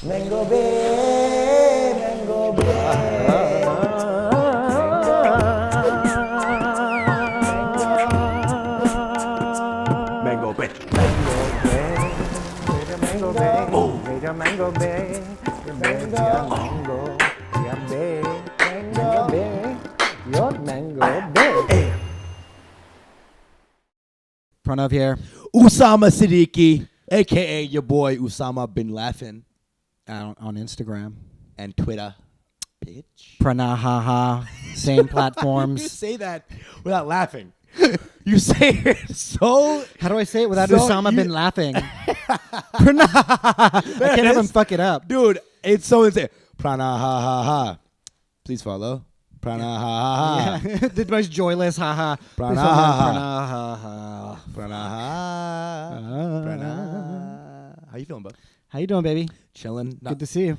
Mango Bay, Mango Bay. Mango Bay. Mango Bay. Oh. Mango Bay. Mango Bay. Mango Bay. Your Mango Bay. Pranav here. Usama Siddiqui, aka your boy Usama bin Laden, On Instagram. and Twitter. Bitch. Pranahaha. Same You platforms. say that without laughing. You say it so. How do I say it without So Osama you- bin laughing? I can't have him fuck it up. Dude, it's so insane. Prana ha ha ha. Please follow. Prana ha ha ha. Yeah. The most joyless haha. Prana Pranahaha. ha. Prana ha. Prana. How you feeling, bud? How you doing, baby? Chilling. Good to see you.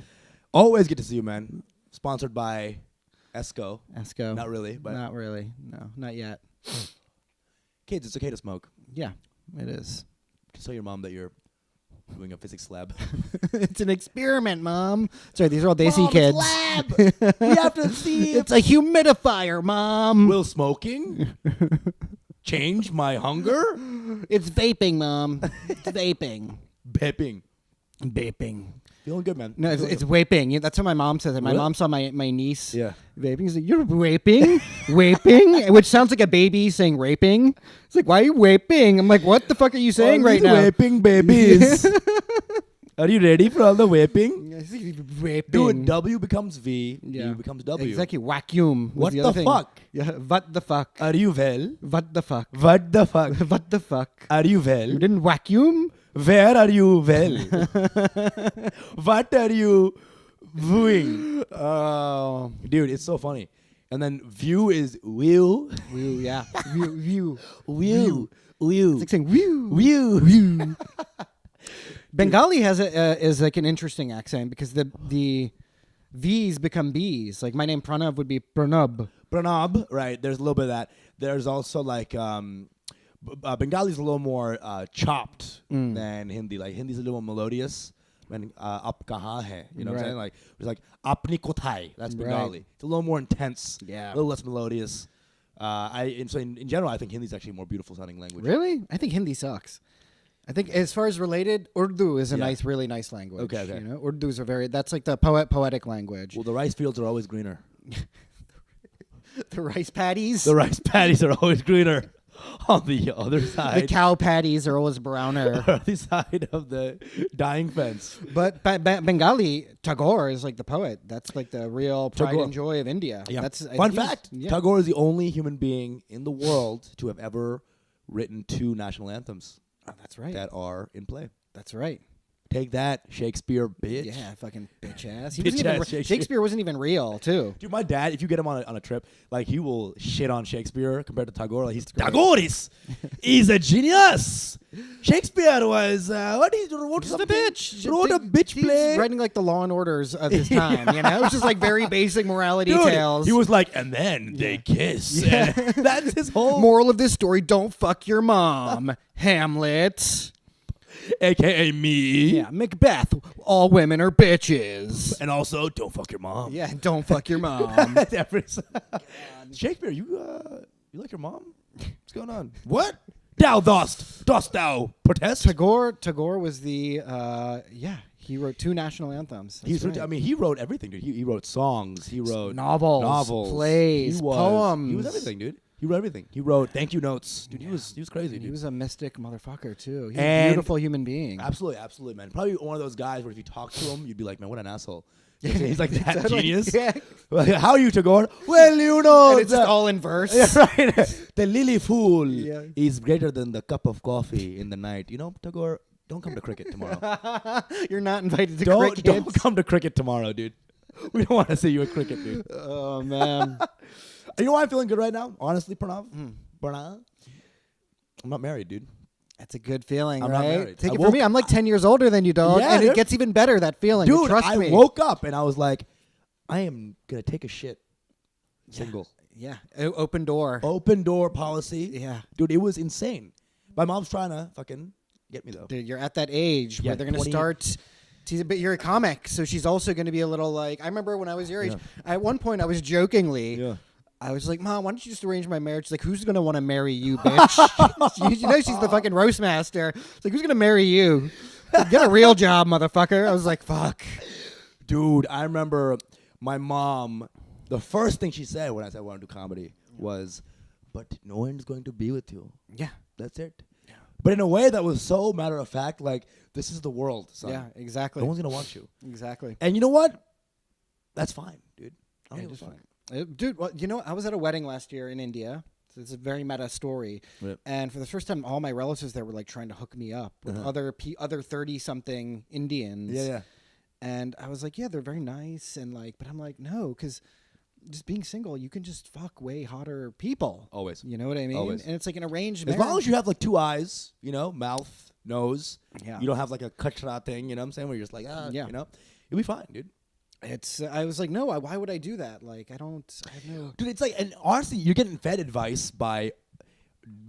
Always good to see you, man. Sponsored by Esco. Esco. Not really, but Not really. No, not yet. kids, it's okay to smoke. Yeah, it is. Just tell your mom that you're doing a physics lab. It's an experiment, Mom. Sorry, these are all desi Mom, it's kids. lab. We have to see if It's a humidifier, Mom. will smoking change my hunger? It's vaping, Mom. It's vaping. Vaping. Vaping. Feeling good, man. No, Feeling it's good. vaping. That's what my mom says. And my Really? mom saw my niece Yeah. vaping. She's like, "You're vaping, vaping," which sounds like a baby saying raping. It's like, "Why are you vaping?" I'm like, "What the fuck are you saying right now?" Vaping babies. Are you ready for all the vaping? Vaping. Dude, W becomes V, Yeah. V becomes W. Exactly. Vacuum. was What the the other thing. fuck? Yeah. What the fuck? Are you well? What the fuck? What the fuck? What the fuck? Are you You well? didn't vacuum? Where are you well? What are you viewing? Oh. Dude, it's so funny. And then view is will. View, yeah. View. View. View. It's like saying view. View. Bengali has is like an interesting accent because the V's become B's. Like my name Pranav would be Pranab. Pranab, right? There's a little bit of that. There's also like Bengali's a little more chopped than Hindi. Like Hindi's a little more melodious. When aap kahan hai, you know what I'm Right. saying? Like it's like apni kothai. That's Right. Bengali. It's a little more intense. Yeah. A little less melodious. So in general, I think Hindi's actually a more beautiful sounding language. Really? I think Hindi sucks. I think as far as related, Urdu is a Yeah. really nice language. Okay. You know, Urdu's are that's like the poetic language. Well, the rice fields are always greener. The rice paddies, The rice paddies are always greener on the other the side. cow patties are always browner. On the side of the dying fence. But Bengali, Tagore is like the poet. That's like the real pride Tagore. and joy of India. Yeah. That's Fun he's- fact: Yeah. Tagore is the only human being in the world to have ever written 2 national anthems Oh, that's right. that are in play. That's right. Take that, Shakespeare, bitch. Yeah, fucking bitch ass. Bitch Wasn't even ass Shakespeare. Shakespeare wasn't even real, too. Dude, my dad, if you get him on a trip, like he will shit on Shakespeare compared to Tagore. Like great. Tagore is a genius. Shakespeare was what he wrote Just a something- bitch. Wrote a bitch He's play. writing like the Law and Orders of his time, you know? It was just like very basic morality Dude, tales. he was like, and then they kiss. Yeah. And that's his whole Moral of this story, don't fuck your mom. Hamlet. AKA me. Yeah, Macbeth. All women are bitches. And also, don't fuck your mom. Yeah, don't fuck your mom. Shakespeare, you like your mom? What's going on? What? Thou dost thou protest? Tagore was the he wrote 2 national anthems. That's right. I mean, he wrote everything, dude. He wrote songs. He wrote novels, plays, poems. He was everything, dude. He wrote everything. He wrote thank you notes, dude. He was crazy, He dude. was a mystic motherfucker too. He's a And- beautiful human being. Absolutely, man. Probably one of those guys where if you talk to him, you'd be like, man, what an asshole. He's like that Totally. genius. Yeah. Like, how are you, Tagore? Well, you know, And it's just all in verse. yeah, right. The lily fool Yeah. is greater than the cup of coffee in the night. You know, Tagore, don't come to cricket tomorrow. You're not invited to don't cricket. come to cricket tomorrow, dude. We don't want to see you at cricket, dude. Oh man. You know why I'm feeling good right now? Honestly, Pranav? Pranav? I'm not married, dude. That's a good feeling, I'm not right? married. Take I it from me. woke- I'm like 10 years older than you, dog. Yeah, and it dude. gets even better, that feeling. Dude, Trust I me. woke up and I was like, I am going to take a shit. Single. Yeah. Open door. Open door policy. Yeah. Dude, it was insane. My mom's trying to fucking get me, though. Dude, you're at that age Yeah, where they're going to 20 start But you're a comic, so she's also going to be a little like. I remember when I was your age. At one point, I was jokingly. Yeah. I was like, Mom, why don't you just arrange my marriage? She's like, who's going to want to marry you, bitch? you know she's the fucking roast master. It's like, who's going to marry you? Like, get a real job, motherfucker. I was like, fuck. Dude, I remember my mom, the first thing she said when I said I want to do comedy was, but no one's going to be with you. Yeah. That's it. Yeah. But in a way that was so matter of fact, like, this is the world, son. Yeah, exactly. No one's going to want you. Exactly. And you know what? That's fine, dude. I don't give a fuck. Dude, well, you know, I was at a wedding last year in India. So it's a very meta story. Yep. And for the first time, all my relatives there were like trying to hook me up with other 30-something Indians. Yeah. And I was like, yeah, they're very nice. And like, but I'm like, no, because just being single, you can just fuck way hotter people. Always. You know what I mean? Always. And it's like an arranged marriage. As long as you have like 2 eyes, you know, mouth, nose. Yeah. You don't have like a kachra thing, you know what I'm saying? Where you're just like, you know, you'll be fine, dude. I was like, no, why would I do that? Like, I have no. Dude, it's like, and honestly, you're getting fed advice by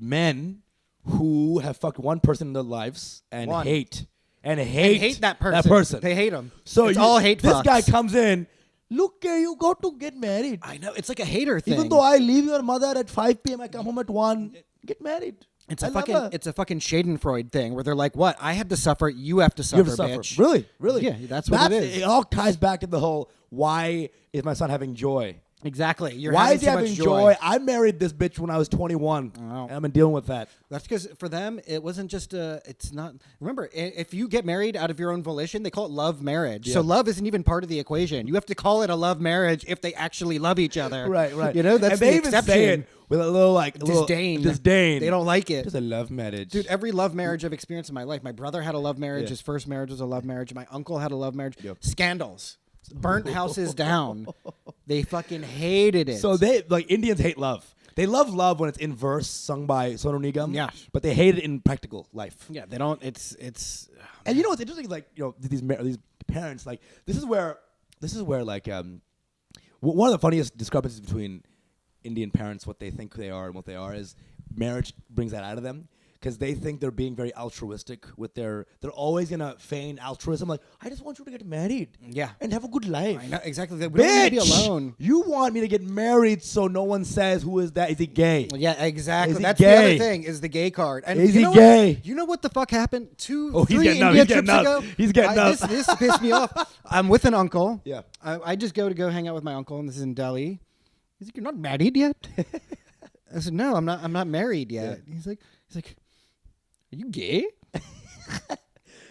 men who have fucked one person in their lives and hate that person. They hate him. So it's all hate This fucks. guy comes in, look, you got to get married. I know. It's like a hater thing. Even though I leave your mother at 5 p.m., I come home at 1, get married. It's a fucking Schadenfreude thing where they're like, what? I have to suffer. You have to suffer, bitch. Really? Yeah, that's what it is. It all ties back to the whole, why is my son having joy? Exactly. Why is he having joy? I married this bitch when I was 21. And I've been dealing with that. That's because for them, it wasn't just it's not. Remember, if you get married out of your own volition, they call it love marriage. Yeah. So love isn't even part of the equation. You have to call it a love marriage if they actually love each other. Right. You know, that's the exception. Even say it with a little like disdain. Disdain. They don't like it. Just a love marriage. Dude, every love marriage I've experienced in my life. My brother had a love marriage. His first marriage was a love marriage. My uncle had a love marriage. Yep. Scandals. Burnt houses down. They fucking hated it. So Indians hate love. They love when it's in verse sung by Sonu Nigam. Yeah. But they hate it in practical life. Yeah, they don't. It's. And you know what's interesting? Like, you know, these parents, like, this is where like one of the funniest discrepancies between Indian parents, what they think they are and what they are, is marriage brings that out of them. Because they think they're being very altruistic with they're always gonna feign altruism. Like, I just want you to get married, and have a good life. I know, exactly. We don't want to be alone. You want me to get married so no one says, who is that? Is he gay? Yeah, exactly. That's the other thing is the gay card. And is he gay? You know what the fuck happened 3 India trips ago? He's getting up. This pissed me off. I'm with an uncle. Yeah, I just go hang out with my uncle, and this is in Delhi. He's like, "You're not married yet?" I said, "No, I'm not. I'm not married yet." Yeah. He's like. Are you gay? I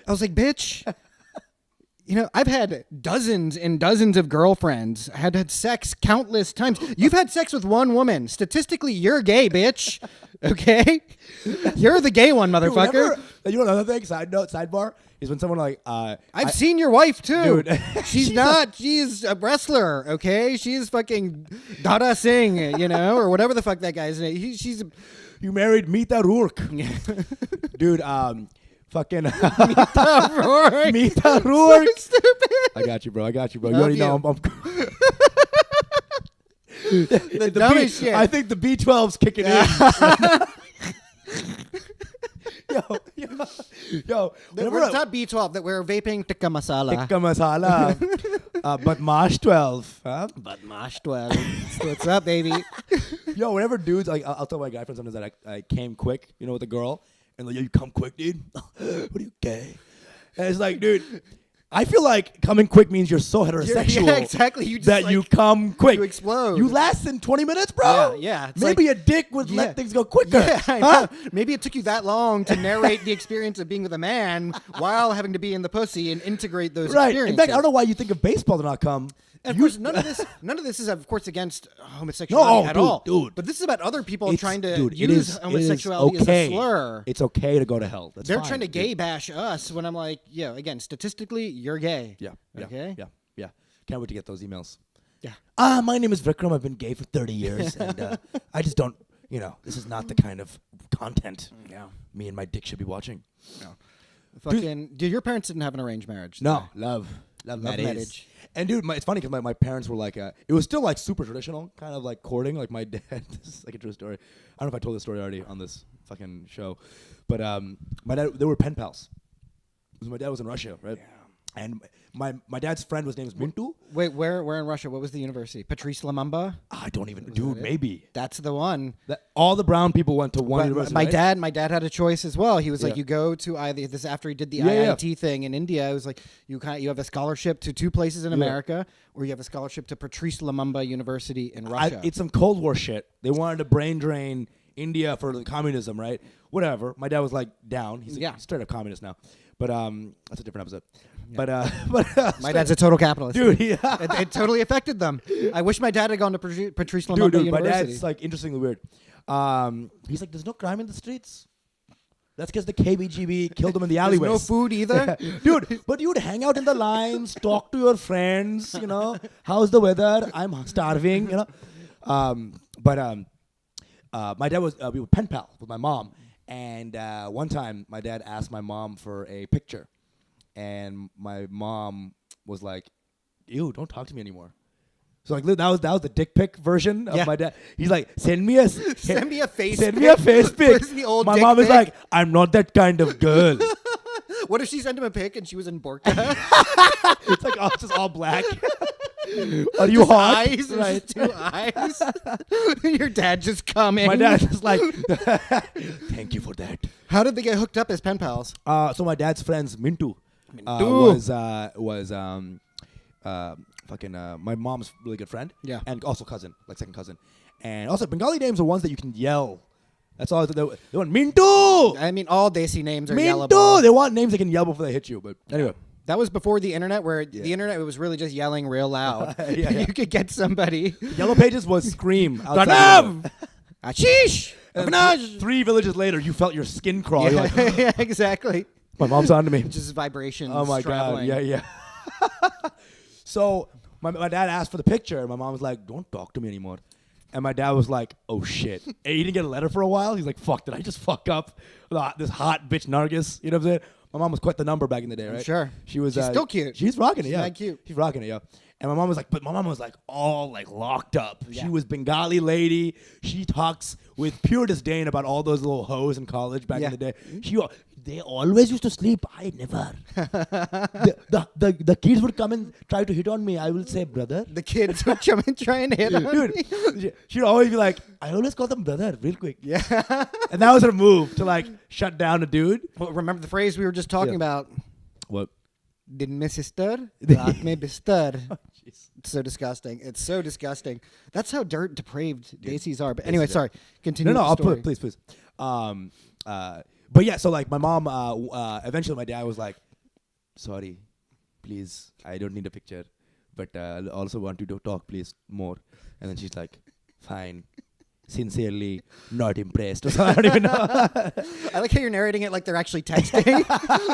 was like, bitch. You know, I've had dozens and dozens of girlfriends. I had sex countless times. You've had sex with one woman. Statistically, you're gay, bitch. Okay? You're the gay one, motherfucker. You know another thing, sidebar, is when someone like... I've seen your wife, too. Dude. She's a wrestler, okay? She's fucking Dada Singh, you know, or whatever the fuck that guy's name. You married Meeta Rourke. Dude, fucking... Meeta Rourke. Meeta Rourke. So stupid. I got you, bro. You already know I'm the dumbest shit. I think the B12's kicking in. Yo. It's not B12 that we're vaping tikka masala. But Marsh 12. Huh? But Marsh 12. What's up, baby? Yo, whenever dudes, like, I'll tell my guy friends sometimes that I came quick, you know, with a girl. And like, yo, you come quick, dude? What are you, gay? And it's like, dude... I feel like coming quick means you're so heterosexual. Yeah, exactly. You just you come quick. You explode. You last in 20 minutes, bro? Yeah. Maybe a dick would let things go quicker. Yeah, I know. Maybe it took you that long to narrate the experience of being with a man while having to be in the pussy and integrate those experiences. In fact, I don't know why you think of baseball to not come. And of course, none of this is, of course, against homosexuality at all. Dude. But this is about other people trying to use homosexuality as a slur. It's okay to go to hell. They're trying to gay bash us when I'm like, again, statistically, you're gay. Yeah. Okay? Yeah. Can't wait to get those emails. Yeah. My name is Vikram. I've been gay for 30 years. And I just don't, this is not the kind of content me and my dick should be watching. No. Dude, your parents didn't have an arranged marriage. No. Love marriage. And dude, it's funny because my parents were like, it was still like super traditional, kind of like courting. Like my dad, this is like a true story. I don't know if I told this story already on this fucking show, but my dad, they were pen pals. Because my dad was in Russia, right? And my dad's friend was named Mintu. Wait, where in Russia? What was the university? Patrice Lumumba? I don't even, dude. Maybe That's the one. all the brown people went to one But university. my right? dad had a choice as well. He was like, Yeah. you go to either this after he did the Yeah, IIT thing in India. It was like you have a scholarship to 2 places in America, or you have a scholarship to Patrice Lumumba University in Russia. It's some Cold War shit. They wanted to brain drain India for the communism, right? Whatever. My dad was like down. He's straight up communist now. But that's a different episode. Yeah. But my dad's a total capitalist, dude. It totally affected them. I wish my dad had gone to Patrice Lumumba Dude, my University. dad's like interestingly weird. He's like, there's no crime in the streets. That's because the KBGB killed him in the alleyways. There's no food either. Dude, but you'd hang out in the lines, talk to your friends, you know, how's the weather? I'm starving, you know. My dad was, we were pen pal with my mom. And one time my dad asked my mom for a picture. And my mom was like, ew, don't talk to me anymore. So like that was the dick pic version of my dad. He's like, send me a face pic. pic. The old My dick mom is pic. like, I'm not that kind of girl. What if she sent him a pic and she was in burqa? It's like it's just all black. Are you Just hot? eyes, Right. just 2 eyes. Your dad just coming. My dad is like, thank you for that. How did they get hooked up as pen pals? So my dad's friends Mintu was my mom's really good friend. Yeah. And also cousin, like second cousin. And also Bengali names are ones that you can yell. That's all they want. Mintu! I mean, all Desi names are Mintu! yellable. They want names they can yell before they hit you. But anyway. That was before the internet, where the internet was really just yelling real loud. Yeah. You could get somebody. Yellow Pages was scream outside. Pranav! Ashish! And Avnaj! 3 villages later, you felt your skin crawl. You're like, Yeah, exactly. my mom's on to me. Just vibrations. Oh my traveling. God. Yeah. So my dad asked for the picture, and my mom was like, don't talk to me anymore. And my dad was like, oh shit. And he didn't get a letter for a while. He's like, fuck, did I just fuck up this hot bitch Nargis? You know what I'm saying? My mom was quite the number back in the day, right? Sure. She's still cute. She's rocking it, yeah. She's cute. She's rocking it, yeah. And my mom was like, but my mom was like all like locked up. Yeah. She was Bengali lady. She talks with pure disdain about all those little hoes in college back in the day. They always used to sleep. I never. the kids would come and try to hit on me. I will say, brother. The kids would come and try and hit on me. Dude, she'd always be like, I always call them brother real quick. Yeah. And that was her move to like shut down a dude. Well, remember the phrase we were just talking about? What? Din mein sister, raat mein bistar. Jeez. It's so disgusting. It's so disgusting. That's how depraved Desis are. But anyway, sorry. Continue. No, with I'll the story. put please. But yeah, so like my mom, eventually my dad was like, sorry, please, I don't need a picture, but I also want you to talk, please, more. And then she's like, fine. Sincerely not impressed. So I don't even know. I like how you're narrating it like they're actually texting.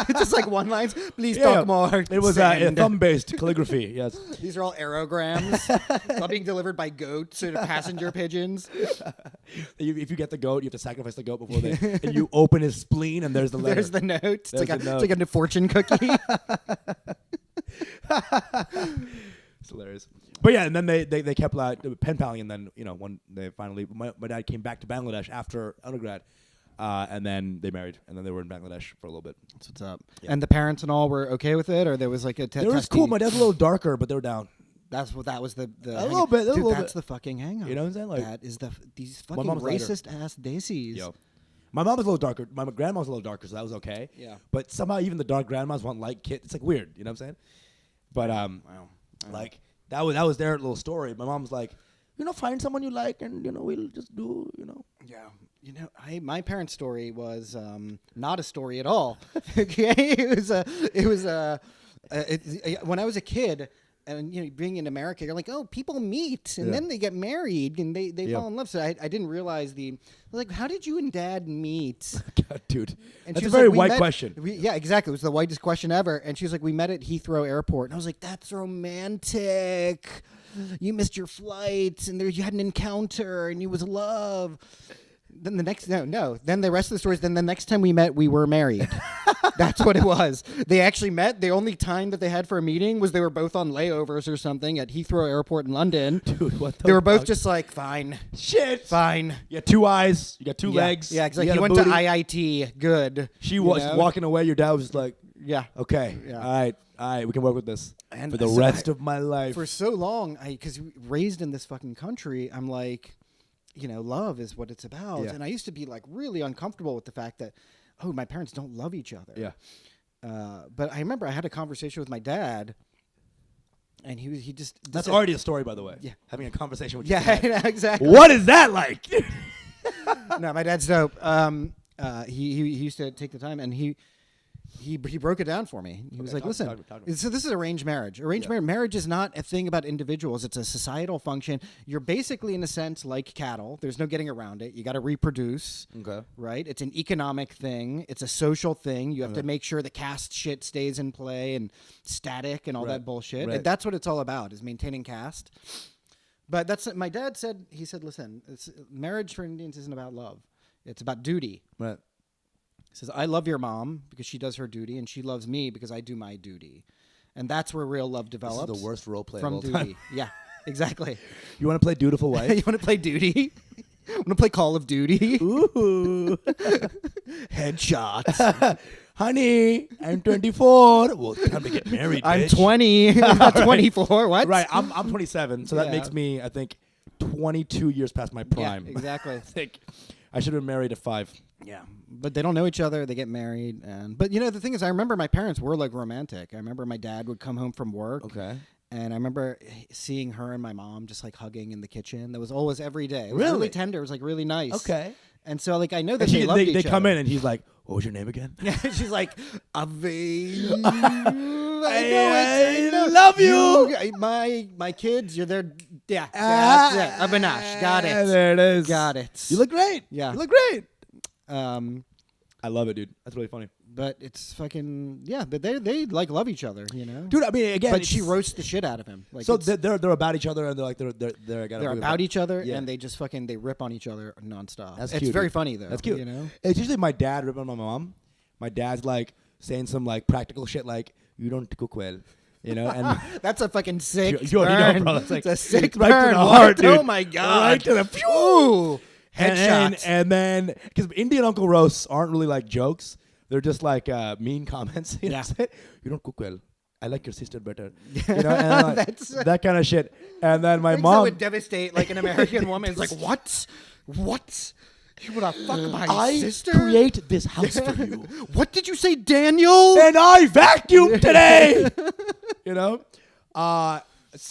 It's just like one lines. Please talk more. It was thumb-based calligraphy, yes. These are all aerograms. It's all being delivered by goats or passenger pigeons. If you get the goat, you have to sacrifice the goat before they... and you open his spleen and there's the letter. There's the note. It's There's like the it's like a fortune cookie. It's hilarious. But yeah, and then they kept pen paling, and then when they finally my dad came back to Bangladesh after undergrad, and then they married, and then they were in Bangladesh for a little bit. That's what's up. Yeah. And the parents and all were okay with it, or there was like a It was cool. My dad's a little darker, but they were down. That was the A little bit. Dude, little that's bit. the fucking hang up. You know what I'm saying? Like, that is these My fucking mom's lighter. racist ass Desis. Yo. My mom was a little darker. My grandma was a little darker, so that was okay. Yeah. But somehow even the dark grandmas want light kids. It's like weird. You know what I'm saying? But Wow. like that was their little story. My mom's like, find someone you like, and we'll just do. Yeah. My parents' story was not a story at all. Okay, it was when I was a kid, and being in America, you're like, oh, people meet and then they get married and they fall in love. So I didn't realize I was like, how did you and Dad meet? God, dude, And that's she a was very like, we white met- question. Yeah, exactly. It was the whitest question ever. And she was like, we met at Heathrow Airport. And I was like, that's romantic. You missed your flight, and you had an encounter, and it was love. Then the next Then the rest of the story is then the next time we met, we were married. That's what it was. They actually met. The only time that they had for a meeting was they were both on layovers or something at Heathrow Airport in London. Dude, what the They were both fuck? just like, fine, Shit. fine. You got 2 eyes. You got 2 legs. Yeah, exactly. You You got a went to booty. IIT. Good. She was walking away. Your dad was just like, Yeah. okay, Yeah. all right. All right, we can work with this And for the so rest of my life. For so long, because raised in this fucking country, I'm like, love is what it's about. Yeah. And I used to be like really uncomfortable with the fact that, oh, my parents don't love each other. Yeah. But I remember I had a conversation with my dad, and he just That's said, already a story, by the way. Yeah. Having a conversation with your yeah, dad. exactly. What is that like? No, my dad's dope. He used to take the time, and he broke it down for me. He was like, talk listen, to me. so this is arranged marriage. Arranged marriage is not a thing about individuals. It's a societal function. You're basically, in a sense, like cattle. There's no getting around it. You got to reproduce. Okay. Right? It's an economic thing. It's a social thing. You have to make sure the caste shit stays in play and static and all that bullshit. Right. And that's what it's all about, is maintaining caste. But that's my dad said. He said, listen, marriage for Indians isn't about love. It's about duty. Right. He says, I love your mom because she does her duty, and she loves me because I do my duty. And that's where real love develops. This is the worst role play from of all duty. time. Yeah, exactly. You want to play Dutiful Wife? You want to play duty? Want to play Call of Duty? Ooh. Headshots. Honey, I'm 24. Well, time to get married, I'm bitch. 20. I'm not 24. What? Right, I'm 27, so that Yeah. makes me, I think, 22 years past my prime. Yeah, exactly. I think I should have been married at 5. Yeah, but they don't know each other. They get married, but the thing is, I remember my parents were like romantic. I remember my dad would come home from work. Okay. And I remember seeing her and my mom just like hugging in the kitchen. That was always every day. It was Really? really tender. It was like really nice. Okay. And so like I know that And they loved each they other. come in and he's like, "What was your name again?" Yeah, she's like, Ave. I love you. My kids, you're there. Yeah, that's it. Abinash, got it. There it is. Got it. You look great. Yeah. You look great. I love it, dude. That's really funny. But it's fucking but they like love each other, Dude, I mean, again, But she roasts the shit out of him. Like so they're about each other, and they're about each other, Yeah. and they just fucking they rip on each other nonstop. That's It's cute, very dude. funny though. That's cute. You know, It's usually my dad ripping on my mom. My dad's like saying some like practical shit like, "You don't cook well," and that's a fucking sick you already burn. know, bro. It's like a sick right burn. to the What? heart, dude. Oh my god! Right to the Ooh. and Headshots. then because Indian uncle roasts aren't really like jokes; they're just like mean comments. You know what I'm saying? You don't cook well. I like your sister better. And like, That's that kind of shit. And then my Things that mom would devastate like an American woman. It's like what? You wanna fuck my sister? create this house for you. What did you say, Daniel? And I vacuumed today.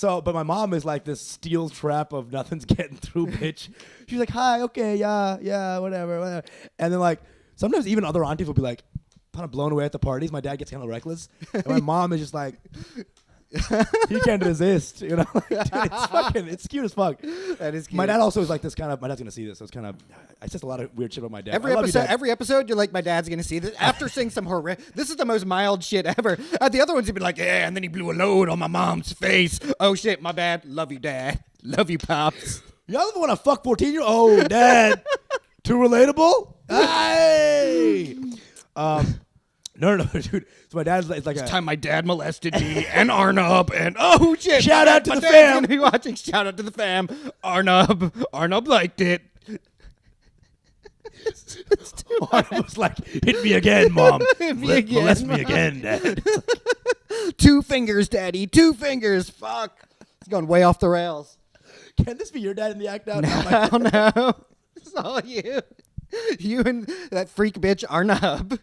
But my mom is like this steel trap of nothing's getting through, bitch. She's like, hi, okay, yeah, whatever. And then like sometimes even other aunties will be like kind of blown away at the parties. My dad gets kind of reckless, and my mom is just like, he can't resist, Dude, it's cute as fuck. That is cute. My dad also is like this kind of. My dad's gonna see this, so it's kind of. I said a lot of weird shit about my dad. Every I love you, episode, Dad. every episode, you're like, my dad's gonna see this. After saying some horrific, this is the most mild shit ever. The other ones, you'd be like, yeah, and then he blew a load on my mom's face. Oh shit, my bad. Love you, Dad. Love you, pops. Y'all ever want to fuck 14-year-old? Oh, Dad. Too relatable? Hey. No, dude. So my dad's like, This time my dad molested me and Arnab and oh shit. Shout out to my the dad's fam. gonna be watching. Shout out to the fam. Arnab liked it. Arnold was like, hit me again, Mom. Hit me again, Molest me Mom. again, Dad. 2 fingers, Daddy. 2 fingers. Fuck. It's going way off the rails. Can this be your dad in the act out? No, no. It's all you. You and that freak bitch Arnab.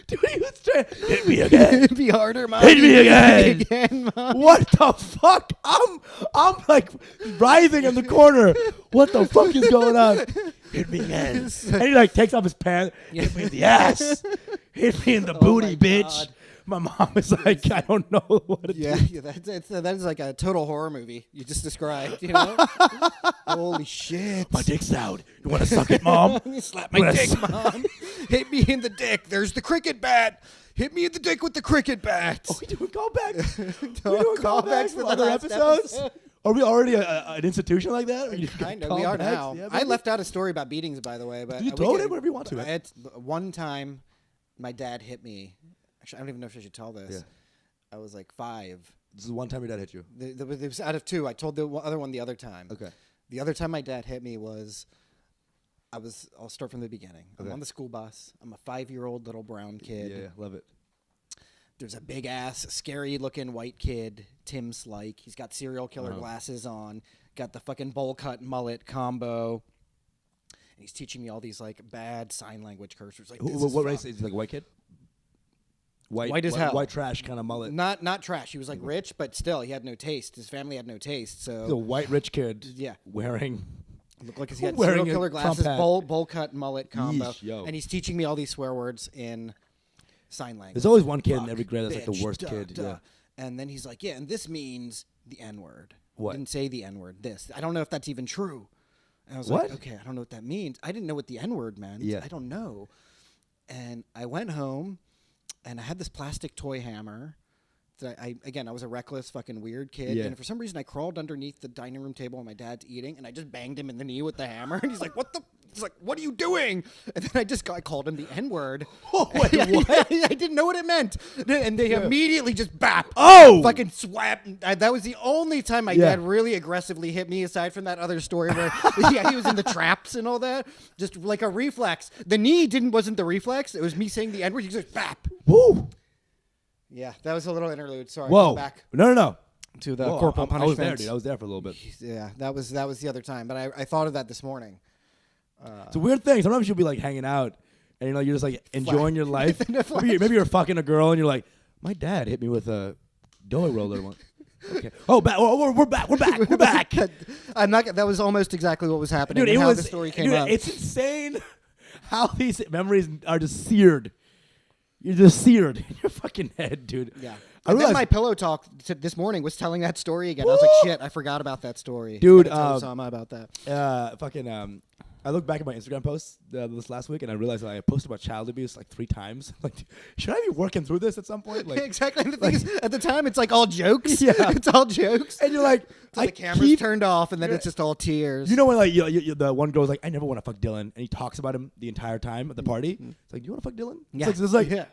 Dude, he was trying. Hit me again. It'd be harder, Mom. Hit me again. Hit me again, Mom. What the fuck? I'm like writhing in the corner. What the fuck is going on? Hit me again. And he like takes off his pants. Hit me in the ass. Hit me in the booty, my bitch. God. My mom is like, I don't know what to Yeah, do. that is like a total horror movie you just described, you know? Holy shit. My dick's out. You want to suck it, Mom? You slap my dick, Mom. Hit me in the dick. There's the cricket bat. Hit me in the dick with the cricket bat. Are we doing callbacks? We're Doing doing callbacks callbacks for for the other last episodes? episode. Are we already an institution like that? Or you Kind get of. We are callbacks? now. Yeah, I baby. left out a story about beatings, by the way. But You throw it in wherever you want to, man. It's one time, my dad hit me. Actually, I don't even know if I should tell this. Yeah. I was like 5. This is one time your dad hit you. There was out of 2. I told the other one the other time. Okay. The other time my dad hit me was, I'll start from the beginning. I'm Okay. on the school bus. I'm a 5-year-old little brown kid. Yeah, love it. there's a big ass, scary looking white kid, Tim Slike. He's got serial killer glasses on, got the fucking bowl cut mullet combo. And he's teaching me all these like bad sign language cursors. Like, what race is he? Like a white kid? White as hell. White trash kind of mullet. Not trash. He was like rich, but still he had no taste. His family had no taste. So He's a white rich kid. Yeah. Wearing. Looked like he had Wearing serial killer a glasses, Trump hat. bowl cut mullet combo, Yeesh, yo. and he's teaching me all these swear words in sign language. There's always one kid in Fuck, every grade that's like the bitch, worst duh, kid. duh. Yeah. And then he's like, yeah, and this means the N-word. What? He didn't say the N-word. This. I don't know if that's even true. And I was What? like, okay, I don't know what that means. I didn't know what the N-word meant. Yeah. I don't know. And I went home, and I had this plastic toy hammer. That I was a reckless fucking weird kid. Yeah. And for some reason, I crawled underneath the dining room table when my dad's eating, and I just banged him in the knee with the hammer. And he's like, what the? He's like, what are you doing? And then I called him the N-word. Oh, wait, what? I didn't know what it meant. And they immediately just bap. Oh! Fucking swap. That was the only time my dad really aggressively hit me, aside from that other story where he was in the traps and all that. Just like a reflex. The knee wasn't the reflex. It was me saying the N-word. He just bap. Woo! Yeah, that was a little interlude. Sorry. Whoa. Back No. to the Whoa, corporal I punishment. was there, dude. I was there for a little bit. Yeah, that was the other time. But I thought of that this morning. It's a weird thing. Sometimes you'll be like hanging out, and you're just like enjoying your life. maybe you're fucking a girl, and you're like, my dad hit me with a dough roller once. Okay. Oh, we're back. We're back. I'm not. That was almost exactly what was happening. Dude, and it how was. the story came Dude, up. it's insane how these memories are just seared. You're just seared in your fucking head, dude. Yeah. I And then realized, my pillow talk this morning was telling that story again. I was Woo! like, shit, I forgot about that story. Dude, Tell Osama about that. I looked back at my Instagram posts this last week, and I realized that I posted about child abuse like 3 times. Like, should I be working through this at some point? Like, Exactly. And the thing is, at the time, it's like all jokes. Yeah. It's all jokes. and you're like, So the camera's turned off, and then Yeah. it's just all tears. You know when like the one girl's like, I never want to fuck Dylan, and he talks about him the entire time at the party. It's like, do you want to fuck Dylan? Yeah. It's like Yeah.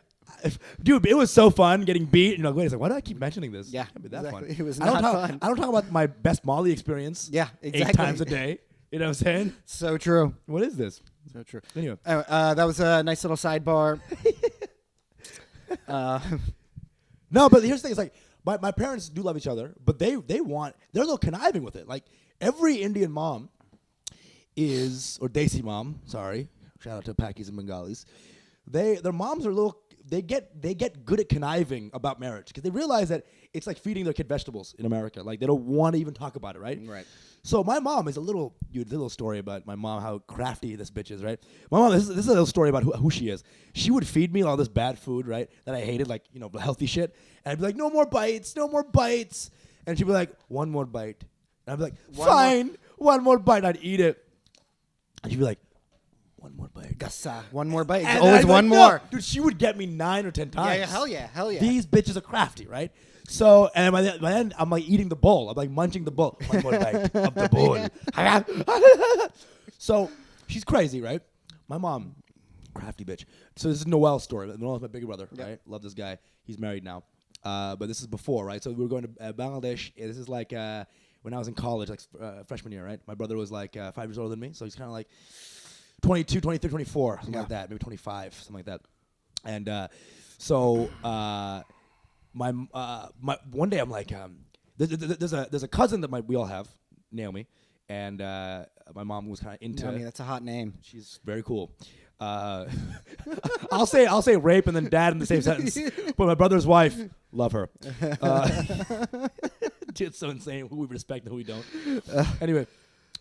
Dude, it was so fun getting beat. And you're like, wait a second, why do I keep mentioning this? Yeah, It can't be that exactly. fun. It was I don't not talk, fun. I don't talk about my best Molly experience. Yeah, 8 exactly. times a day. You know what I'm saying? So true. What is this? So true. Anyway. That was a nice little sidebar. No, but here's the thing: it's like my parents do love each other, but they're a little conniving with it. Like every Indian mom is, or desi mom. Sorry, shout out to Pakis and Bengalis. Their moms are a little. They get good at conniving about marriage because they realize that it's like feeding their kid vegetables in America. Like they don't want to even talk about it, right? Right. So my mom is a little story about my mom, how crafty this bitch is, right? My mom, this is a little story about who she is. She would feed me all this bad food, right, that I hated, like, healthy shit. And I'd be like, no more bites. And she'd be like, one more bite. And I'd be like, fine, one more bite. And I'd eat it. And she'd be like, one more bite. Gasa. One more bite. And Always I'd be one like, more. no. Dude, she would get me 9 or 10 times. Yeah, hell yeah. These bitches are crafty, right? So, and by the end, I'm like eating the bowl. I'm like munching the bowl. One more bite of the bowl. So, she's crazy, right? My mom, crafty bitch. So this is Noel's story. Noel's my big brother, right? Love this guy. He's married now. But this is before, right? So we were going to Bangladesh. This is like when I was in college, like freshman year, right? My brother was like 5 years older than me. So he's kind of like 22, 23, 24, something like that. Maybe 25, something like that. And so... My one day I'm like there's a cousin that we all have, Naomi, and my mom was kind of into. Naomi, that's a hot name. She's very cool. I'll say rape and then dad in the same sentence. But my brother's wife, love her. It's so insane who we respect and who we don't. Anyway,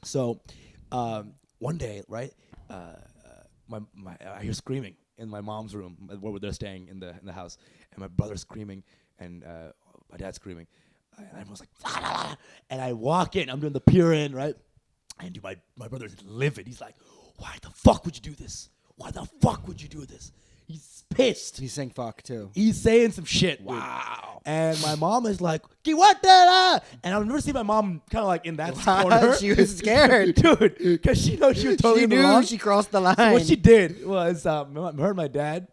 so one day, right? I hear screaming in my mom's room where they're staying in the house, and my brother's screaming. And my dad's screaming, and everyone's like, la, la, la. And I walk in, I'm doing the peer in, right? And dude, my brother's livid. He's like, why the fuck would you do this? Why the fuck would you do this? He's pissed. He's saying fuck too. He's saying some shit. Wow. Dude. And my mom is like, what the? And I've never seen my mom kind of like in that corner. She was scared. Dude, because she knows she was totally she in the knew wrong. she crossed the line. So what she did was, her and my dad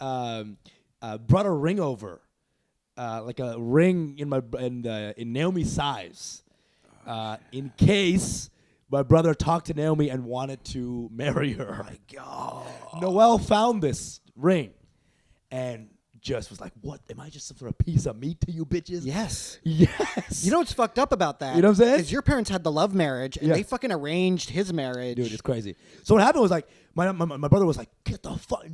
brought a ring over. Like a ring in Naomi's size, in case my brother talked to Naomi and wanted to marry her. Oh my God. Noel found this ring and just was like, what? Am I just some sort of piece of meat to you bitches? Yes. Yes. You know what's fucked up about that? You know what I'm saying? Is your parents had the love marriage, and Yeah. they fucking arranged his marriage. Dude, it's crazy. So what happened was like my brother was like, get the fuck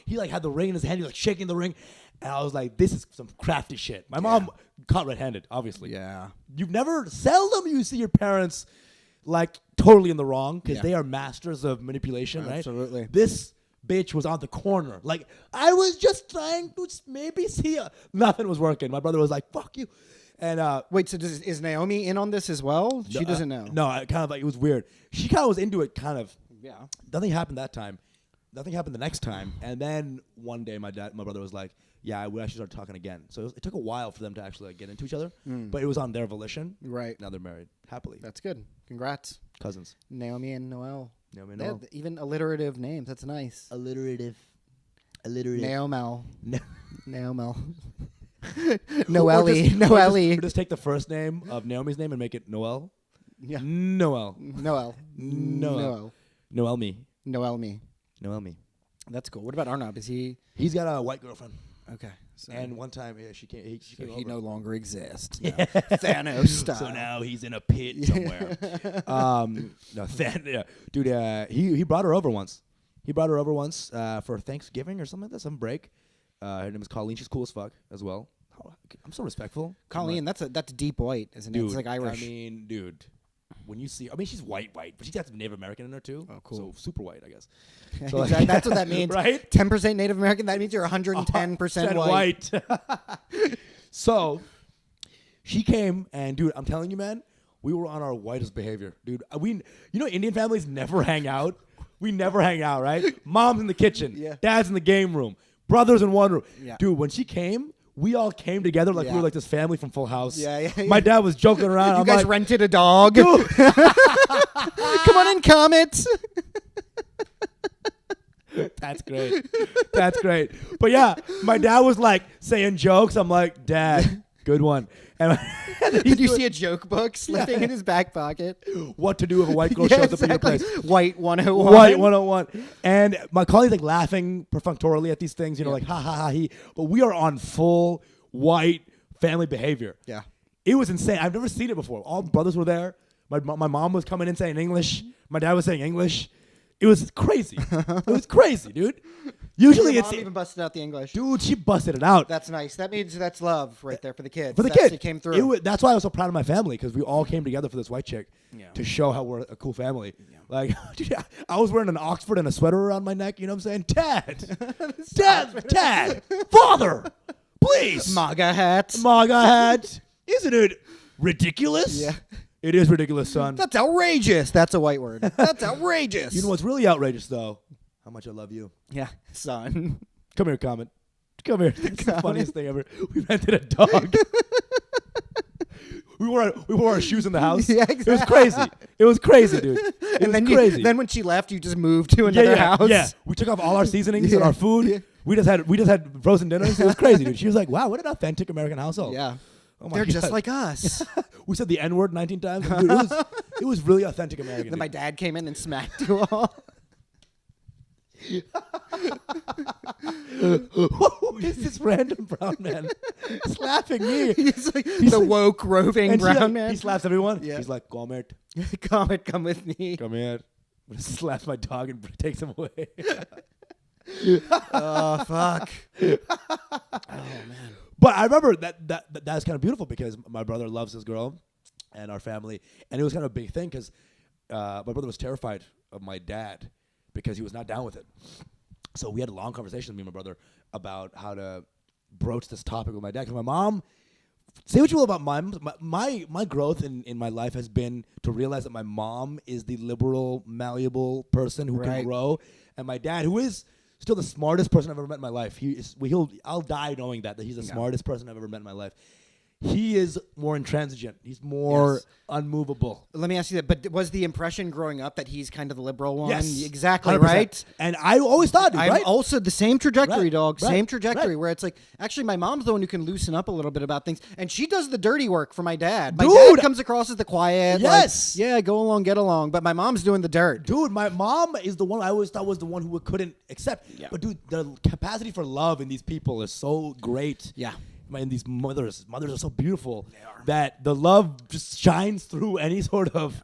he like had the ring in his hand, he was like shaking the ring, and I was like, this is some crafty shit. My mom caught red-handed, obviously. Yeah. You've never seldom you see your parents like totally in the wrong because Yeah. they are masters of manipulation, right? Absolutely. This bitch was on the corner. Like, I was just trying to maybe see nothing was working. My brother was like, fuck you. And Wait, so is Naomi in on this as well? She doesn't know. No, I kind of like, it was weird. She kind of was into it, kind of. Yeah. Nothing happened that time. Nothing happened the next time. And then one day my brother was like, yeah, we actually started talking again. So it took a while for them to actually like, get into each other. But it was on their volition. Right. Now they're married happily. That's good. Congrats. Cousins. Naomi and Noel. Naomi and They Noel. have even alliterative names. That's nice. Alliterative. Naomel. No. Naomel. Noelle. Noelle. Or just take the first name of Naomi's name and make it Noel. Yeah. Noel. Noel. Noel. Noelme. Noelme. Noelme. That's cool. What about Arnab? Is he He's got a white girlfriend. okay? So And one time, she came. so Came he over. no longer exists. No. Thanos style. So now he's in a pit somewhere. No, dude. He brought her over once. He brought her over once for Thanksgiving or something like that, some break. Her name is Colleen. She's cool as fuck as well. I'm so respectful. Colleen, that's deep white, isn't it? Dude, It's like Irish. I mean, dude, when you see, she's white, but she's got some Native American in her too. Oh, cool. So super white, I guess. So that's what that means, right? 10% Native American. That means you're 110% white. So she came, and dude, I'm telling you, man, we were on our whitest behavior, dude. Indian families never hang out. We never hang out, right? Mom's in the kitchen, Yeah. dad's in the game room, brothers in one room. Yeah. Dude, when she came, we all came together like we Yeah. were like this family from Full House. Yeah. My dad was joking around. You I'm guys like, rented a dog. dude. Come on in, Comet. That's great. That's great. But yeah, my dad was like saying jokes. I'm like, Dad, good one. And Did you see a joke book slipping in his back pocket? what to do if a white girl Yeah, shows up at your exactly. place? White 101. White 101. And my colleague's like laughing perfunctorily at these things, like ha ha ha he. But we are on full white family behavior. Yeah. It was insane. I've never seen it before. All brothers were there. My mom was coming in saying English. My dad was saying English. It was crazy. It was crazy, dude. Usually Your it's mom even busted out the English. dude. She busted it out. That's nice. That means that's love right there for the kids. For the That's kid, It came through. That's why I was so proud of my family because we all came together for this white chick Yeah. to show how we're a cool family. Like, dude, I was wearing an Oxford and a sweater around my neck. You know what I'm saying? Dad, father, please. MAGA hats. MAGA hat. Isn't it ridiculous? Yeah. It is ridiculous, son. That's outrageous. That's a white word. That's outrageous. You know what's really outrageous, though? How much I love you. Yeah, son. Come here, Comet. Come here. It's the funniest thing ever. We rented a dog. we wore our shoes in the house. Yeah, It was crazy. It was crazy, dude. It was then crazy. then when she left, you just moved to another house. Yeah. We took off all our seasonings and Yeah. our food. Yeah. We just had frozen dinners. It was crazy, dude. She was like, "Wow, what an authentic American household." Yeah. Oh my They're just God. like us. We said the N-word 19 times. Dude, it was really authentic American. Then my dude. dad came in and smacked you all. Who is this random brown man slapping me? He's like the woke roving And brown man. he slaps everyone. Yeah. He's like, "Comet, Comet, come with me. come here." Slaps my dog and takes him away. Oh fuck. Oh man. But I remember that's kind of beautiful because my brother loves his girl and our family, and it was kind of a big thing because my brother was terrified of my dad because he was not down with it. So we had a long conversation, me and my brother, about how to broach this topic with my dad. Because my mom, say what you will about my growth in my life has been to realize that my mom is the liberal, malleable person who can Right. grow, and my dad, who is still the smartest person I've ever met in my life. I'll die knowing that he's the smartest person I've ever met in my life. He is more intransigent. He's more unmovable. Let me ask you that. But was the impression growing up that he's kind of the liberal one? Yes, Exactly, 100%. right? And I always thought, dude, I'm right? also the same trajectory, Right, dog. right, Same trajectory, right. where it's like, actually, my mom's the one who can loosen up a little bit about things. And she does the dirty work for my dad. My Dude. dad comes across as the quiet. Yes. Like, yeah, go along, get along. But my mom's doing the dirt. Dude, my mom is the one I always thought was the one who couldn't accept. Yeah. But dude, the capacity for love in these people is so great. Yeah. And these mothers are so beautiful that the love just shines through any sort of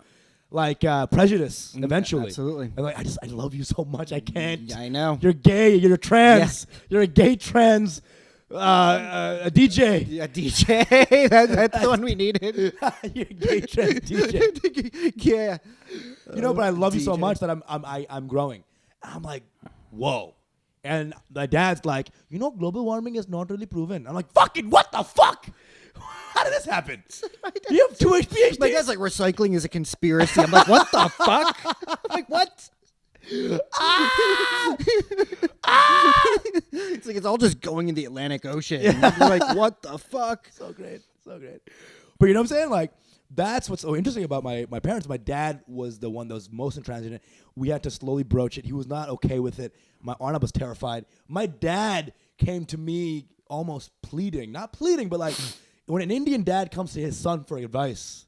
like prejudice eventually. Absolutely. And like I love you so much I can't. Yeah, I know. You're gay. You're trans. You're a gay trans a DJ. Yeah, DJ. That's the one we needed. You're a gay trans DJ. Yeah. You know, but I love you so DJ. much that I'm growing. I'm like, whoa. And my dad's like, you know, global warming is not really proven. I'm like, fucking what the fuck? How did this happen? You have 2 PhDs. My dad's like, recycling is a conspiracy. I'm like, what the fuck? I'm like, what? It's like, it's all just going in the Atlantic Ocean. You're like, what the fuck? So great. So great. But you know what I'm saying? Like, that's what's so interesting about my parents. My dad was the one that was most intransigent. We had to slowly broach it. He was not okay with it. My Arnab was terrified. My dad came to me almost pleading. Not pleading, but like when an Indian dad comes to his son for advice.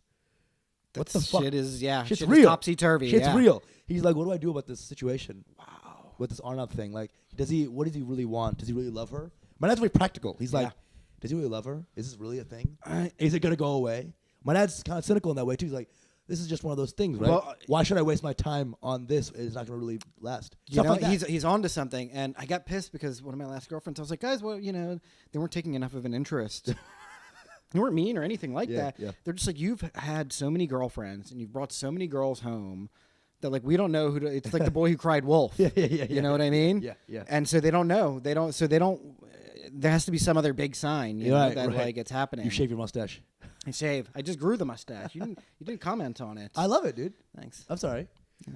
What the fuck? Shit is, yeah. Shit's shit real. is topsy-turvy. Shit's yeah. real. He's like, what do I do about this situation? Wow. With this Arnab thing. Like, what does he really want? Does he really love her? My dad's very practical. He's like, does he really love her? Is this really a thing? Is it going to go away? My dad's kind of cynical in that way, too. He's like, this is just one of those things, right? Well, why should I waste my time on this? It's not going to really last. You Stuff know, like that. he's on to something. And I got pissed because one of my last girlfriends, I was like, guys, well, you know, they weren't taking enough of an interest. They weren't mean or anything like that. Yeah. They're just like, you've had so many girlfriends and you've brought so many girls home that, like, we don't know who to. It's like the boy who cried wolf. Yeah. You know what I mean? Yeah. And so they don't know. There has to be some other big sign, you know, that like it's happening. You shave your mustache. I shave. I just grew the mustache. You didn't comment on it. I love it, dude. Thanks. I'm sorry.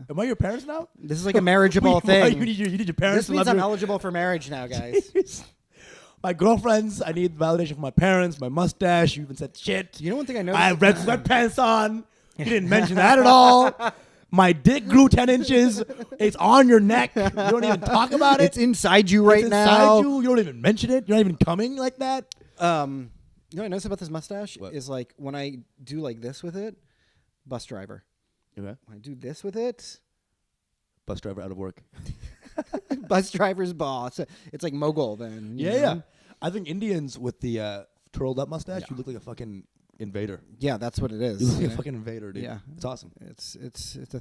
Am I your parents now? This is like a marriageable thing. You need your parents This to means love I'm you. eligible for marriage now, guys. My girlfriends, I need validation from my parents, my mustache. You even said shit. You know one thing I noticed? I have red sweatpants on. You didn't mention that at all. My dick grew 10 inches. It's on your neck. You don't even talk about it. It's inside you right it's now. inside you. You don't even mention it. You're not even coming like that. You know what I noticed about this mustache What? is like when I do like this with it, bus driver. Okay. When I do this with it, Bus driver out of work. bus driver's boss. It's like mogul then. you Yeah. know? I think Indians with the twirled up mustache, you look like a fucking invader. Yeah, that's what it is. You look like you a know? fucking invader, dude. Yeah. It's awesome. It's a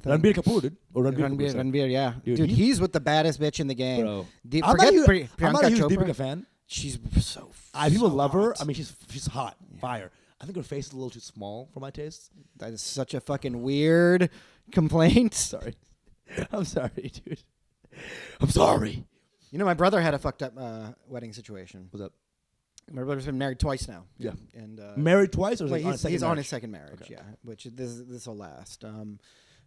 thing. Ranbir Kapoor, dude. Or Ranbir Kapoor. sorry. Ranbir, yeah. Dude, Dude, he- he's with the baddest bitch in the game. Bro. Forget I'm not a huge Chopra. Deepika fan. She's so People so love her. hot. I mean, she's hot, fire. I think her face is a little too small for my tastes. That is such a fucking weird complaint. Sorry. I'm sorry, dude. I'm sorry. You know, my brother had a fucked up wedding situation. What's up? My brother's been married twice now. Yeah. And Married twice or is wait, he on a second he's on marriage? his second marriage, Okay. yeah. Which this will last.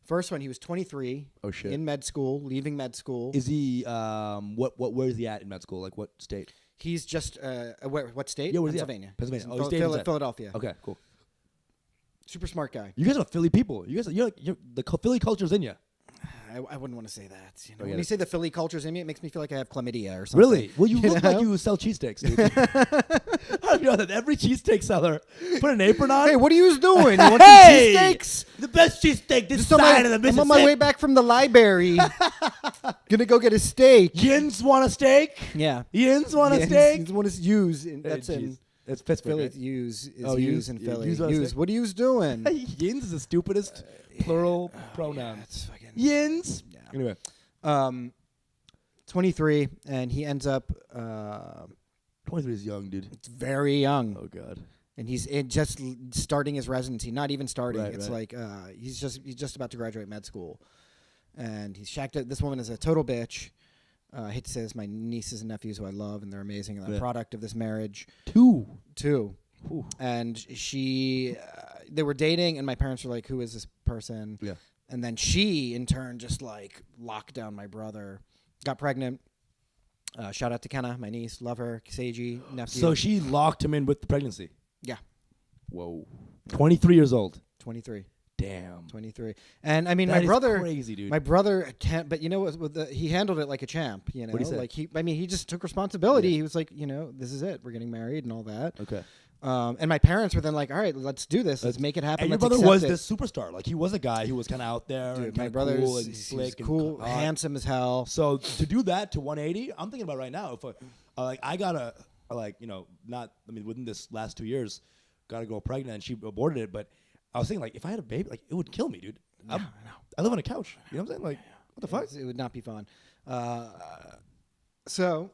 First one, he was 23. Oh, shit. In med school, leaving med school. Is he where is he at in med school? Like what state? He's just what state? Yeah, where's he at? Pennsylvania. Pennsylvania. He's Oh, in he stayed inside. Philadelphia. Okay, cool. Super smart guy. You guys are Philly people. You guys the Philly culture's in you. I wouldn't want to say that. You know? Oh, yeah. When you say the Philly culture's in me, it makes me feel like I have chlamydia or something. Really? Well, you look know? like you sell cheesesteaks, dude. I don't know that every cheesesteak seller put an apron on. Hey, what are you doing? You want Hey! some cheesesteaks? The best cheesesteak this Just on side of the I'm Mississippi. on my way back from the library. Gonna go get a steak. Yins want a steak? Yeah. Yins want a steak? It's one is use. That's Hey, in jeez. It's Pittsburgh. Philly. Right? It's use. Is Oh, use use? in Yeah, Philly. use on a Use. steak. What are you doing? Yins is the stupidest plural pronoun. That's fucking. Yins. Yeah. Anyway, 23, and he ends up 23 is young, dude. it's very young, Oh god. and he's just starting his residency. Not even starting. Right, It's right. like he's just about to graduate med school, and he's shacked up. This woman is a total bitch. I hate to say this, my nieces and nephews who I love, and they're amazing, and the Yeah. product of this marriage Two. too. Ooh. And they were dating, and my parents were like, "Who is this person?" Yeah. And then she, in turn, just like locked down my brother, got pregnant. Shout out to Kenna, my niece, love her, Seiji, nephew. So she locked him in with the pregnancy. yeah, Whoa. 23 years old. 23. Damn. 23. And I mean, That my is brother, crazy, dude. my brother, but you know what? He handled it like a champ. You know, What'd he say? like he just took responsibility. Yeah. He was like, you know, this is it. We're getting married and all that. Okay. And my parents were then like, all right, let's do this. Let's make it happen. And your Let's brother accept was it. this superstar. Like, he was a guy who was kind of out there. Dude, and my kinda brother's cool and he's slick and cool, hot. handsome as hell. So to do that to 180, I'm thinking about right now. If like I gotta within this last 2 years, got a girl pregnant and she aborted it. But I was thinking like if I had a baby, like it would kill me, dude. I know. I live on a couch. You know what I'm saying? Like what the fuck? It would not be fun. So,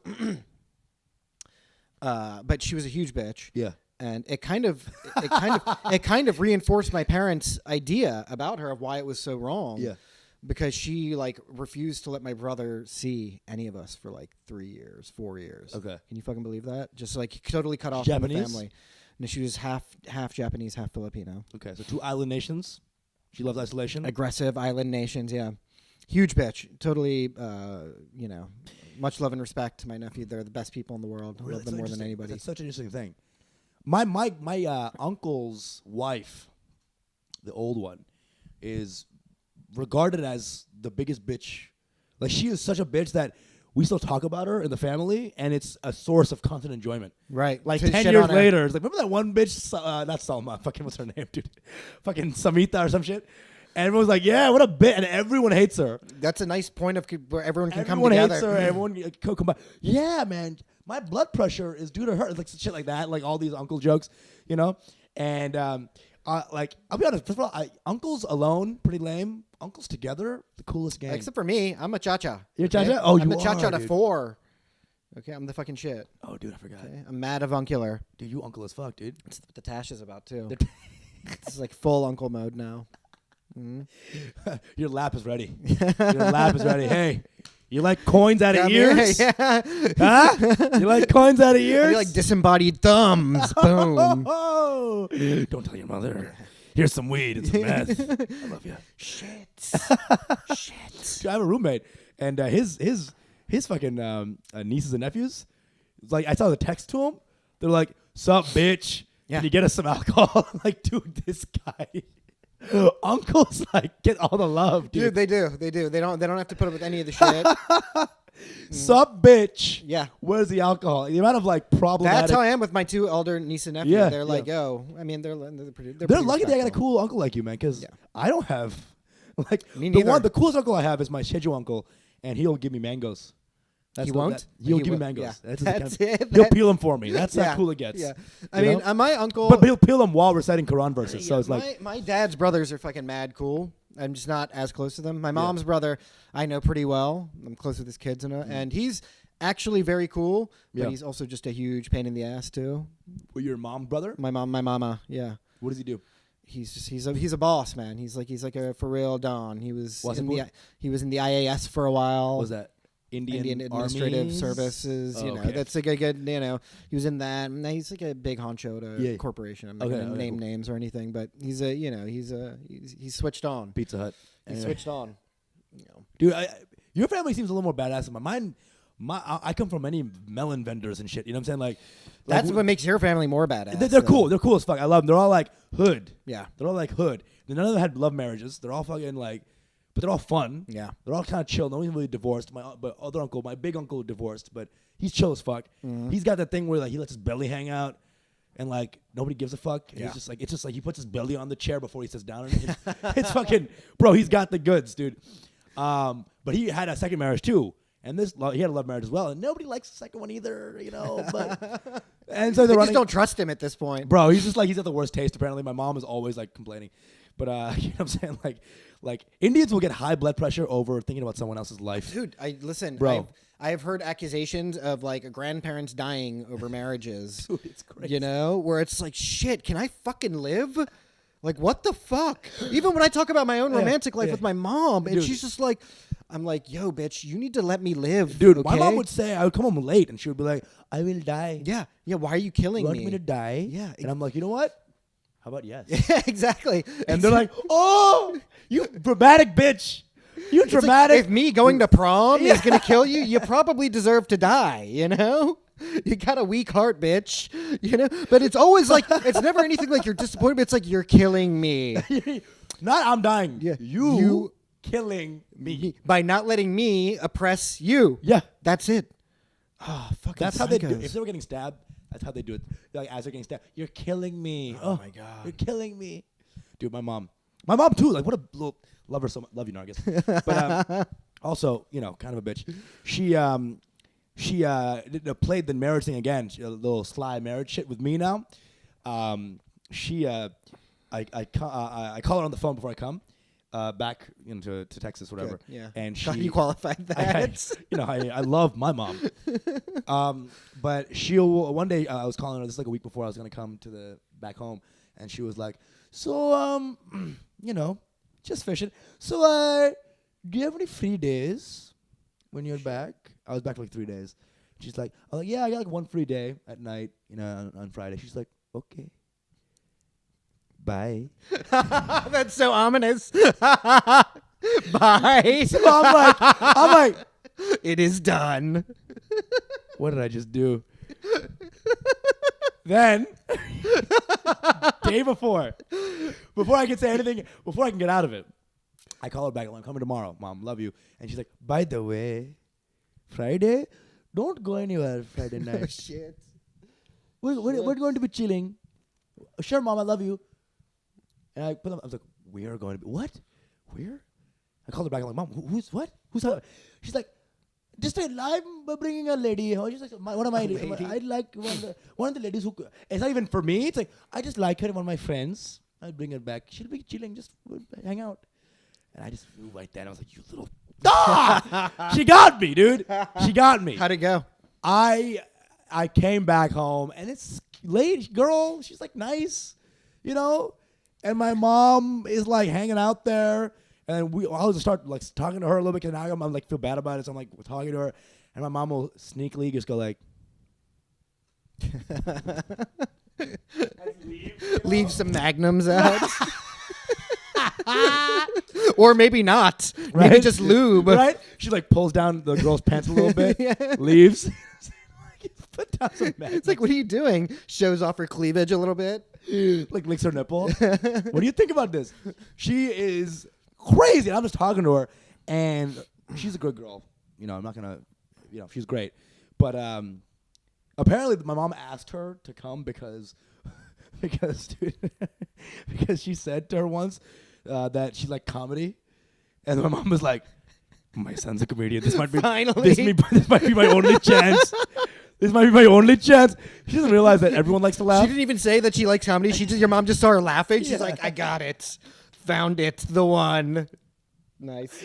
but she was a huge bitch. Yeah. And it kind of reinforced my parents' idea about her of why it was so wrong. Yeah. Because she like refused to let my brother see any of us for like 3 years, 4 years. Okay. Can you fucking believe that? Just like totally cut off Japanese? from the family. No, she was half Japanese, half Filipino. Okay. So 2 island nations. She loves isolation. Aggressive island nations, yeah. Huge bitch. Totally, you know, much love and respect to my nephew. They're the best people in the world. I Really? love them That's more than interesting. anybody. That's such an interesting thing. My uncle's wife, the old one, is regarded as the biggest bitch. Like she is such a bitch that we still talk about her in the family, and it's a source of constant enjoyment. Right. Like To 10 shit years on her. later, it's like remember that one bitch, not Salma, fucking what's her name, dude? Fucking Samita or some shit. And everyone's like, yeah, what a bitch, and everyone hates her. That's a nice point of where everyone can Everyone come hates together. her. Everyone come by. Yeah, man, my blood pressure is due to her. It's like shit like that, like all these uncle jokes, you know. And like I'll be honest. First of all, uncles alone pretty lame. Uncles together, the coolest game. Except for me, I'm a cha-cha. You're a cha-cha? Oh, I'm you the cha-cha are, to dude. 4. Okay, I'm the fucking shit. Oh, dude, I forgot. Okay? I'm mad avuncular. Dude, you uncle as fuck, dude. That's what the Tash is about too. This is like full uncle mode now. Your lap is ready. Your lap is ready. Hey, you like coins out of Come here, ears? yeah. Huh? You like coins out of ears? You like disembodied thumbs. Boom. Oh, don't tell your mother. Here's some weed and some meth. I love you. Shit. Shit. Dude, I have a roommate, and his fucking nieces and nephews. It's like I saw the text to him. They're like, "Sup, bitch? Yeah. Can you get us some alcohol?" I'm like, dude, this guy. Uncles like get all the love, Dude, dude. they do. They don't have to put up with any of the shit. Sup, bitch? Yeah. Where's the alcohol? The amount of like problematic. That's how I am with my 2 elder niece and nephew. Yeah, They're like, yeah. yo. I mean, they're pretty. They're pretty lucky they got a respectful. cool uncle like you, man. Because Yeah. I don't have like Me the neither. the coolest uncle I have is my Sheju uncle, and he'll give me mangoes. He won't? He'll He give me will- mangoes. yeah. That's That's the it. He'll That- peel them for me. That's Yeah. how cool it gets. Yeah. You I mean, know? my uncle. But he'll peel them while reciting Quran verses. So it's like, my dad's brothers are fucking mad cool. I'm just not as close to them. My mom's brother, I know pretty well. I'm close with his kids, and he's actually very cool. But Yeah. he's also just a huge pain in the ass too. well, your mom, brother? My mama, yeah. What does he do? He's a boss, man. He's like a for real don. He was What's in it the for? he was in the IAS for a while. What was that Indian Administrative Armies? Services, Oh, you know, okay. that's like a good, you know, he was in that. And he's like a big honcho to Yeah. corporation. I'm not Okay, gonna okay, name cool. names or anything, but he's switched on. Pizza Hut. He's Anyway. switched on. You know. Dude, your family seems a little more badass than mine. I come from many melon vendors and shit. You know what I'm saying? Like That's what makes your family more badass. They're though. cool. They're cool as fuck. I love them. They're all like hood. Yeah. They're all like hood. None of them had love marriages. They're all fucking like, but they're all fun. Yeah. They're all kind of chill. No one's really divorced. But other uncle, my big uncle, divorced, but he's chill as fuck. Mm-hmm. He's got that thing where like he lets his belly hang out, and like nobody gives a fuck. And Yeah. it's just like he puts his belly on the chair before he sits down. And it's fucking bro. He's got the goods, dude. But he had a second marriage too. And he had a love marriage as well, and nobody likes the second one either, you know. But and so They they're just running. don't trust him at this point. Bro, he's got the worst taste. Apparently, my mom is always like complaining. But you know what I'm saying? Like Indians will get high blood pressure over thinking about someone else's life. Dude, listen, Bro. I've heard accusations of like grandparents dying over marriages. Dude, it's crazy. You know, where it's like, shit, can I fucking live? Like, what the fuck? Even when I talk about my own romantic life with my mom, and Dude. she's just like, I'm like, yo, bitch, you need to let me live. Dude, okay? my mom would say I would come home late, and she would be like, "I will die. Yeah, why are you killing You want me? me to die?" Yeah. and I'm like, you know what? How about yes? Yeah, exactly. And they're like, "Oh, you dramatic bitch! You It's like, dramatic." if me going to prom Yeah. is gonna kill you, you probably deserve to die. You know? You got a weak heart, bitch. You know, but it's always like it's never anything like you're disappointed. But it's like you're killing me. Not I'm dying. Yeah. You killing me by not letting me oppress you. Yeah, that's it. Oh, fucking. that's how they do. psychos. If they were getting stabbed, that's how they do it. They're like as they're getting stabbed, you're killing me. Oh my god, you're killing me, dude. My mom too. Like what a little love her so much. Love you, Nargis. But also, you know, kind of a bitch. She played the marriage thing again. A little sly marriage shit with me now. I call her on the phone before I come back to Texas, whatever. Good, yeah. And you qualified that. I love my mom. But she'll one day I was calling her. This is like a week before I was gonna come to the back home, and she was like, "So you know, just fishing. So do you have any free days when you're back?" I was back for like 3 days. She's like, "Oh yeah, I got like one free day at night, you know, on Friday." She's like, "Okay, bye." That's so ominous. Bye. So I'm like, it is done. what did I just do? Then, day before I can say anything, before I can get out of it, I call her back. I'm coming tomorrow, Mom. Love you. And she's like, by the way, Friday, don't go anywhere Friday night. Oh, shit. We're going to be chilling. Sure, Mom, I love you. And I was like, we are going to be, what? Where? I called her back. I'm like, Mom, who's what? Who's that? She's like, just I'm bringing a lady. She's like, one of my I like one of the ladies who. It's not even for me. It's like I just like her. One of my friends. I'll bring her back. She'll be chilling. Just hang out. And I just flew right then. I was like, you little. She got me, dude. She got me. How'd it go? I came back home and it's late girl. She's like nice, you know. And my mom is like hanging out there. And I'll just start like talking to her a little bit because now I'm like feel bad about it. So I'm like talking to her, and my mom will sneakily just go like, leave some magnums out, or maybe not. Right? Maybe just lube. Right? She like pulls down the girl's pants a little bit, leaves. Put down some magnums. It's like, what are you doing? Shows off her cleavage a little bit. Like licks her nipple. What do you think about this? She is crazy. And I'm just talking to her, and she's a good girl. You know, I'm not gonna, you know, she's great. But apparently, my mom asked her to come because she said to her once that she liked comedy, and my mom was like, "My son's a comedian. This might be Finally. this might be my only chance." This might be my only chance. She doesn't realize that everyone likes to laugh. She didn't even say that she likes comedy. Your mom just saw her laughing. She's like, I got it. Found it. The one. Nice.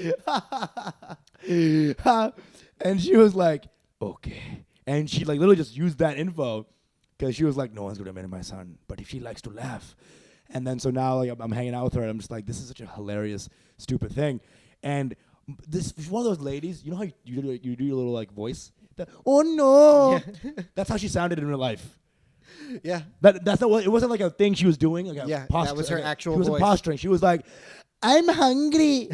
And she was like, okay. And she like literally just used that info because she was like, no one's going to marry my son. But if she likes to laugh. And then so now like I'm hanging out with her and I'm just like, this is such a hilarious, stupid thing. And this is one of those ladies, you know how you do your little like voice? Oh no! Yeah. That's how she sounded in real life. Yeah, that's not what it wasn't like a thing she was doing. Like that was her actual voice. She was posturing. She was like, "I'm hungry.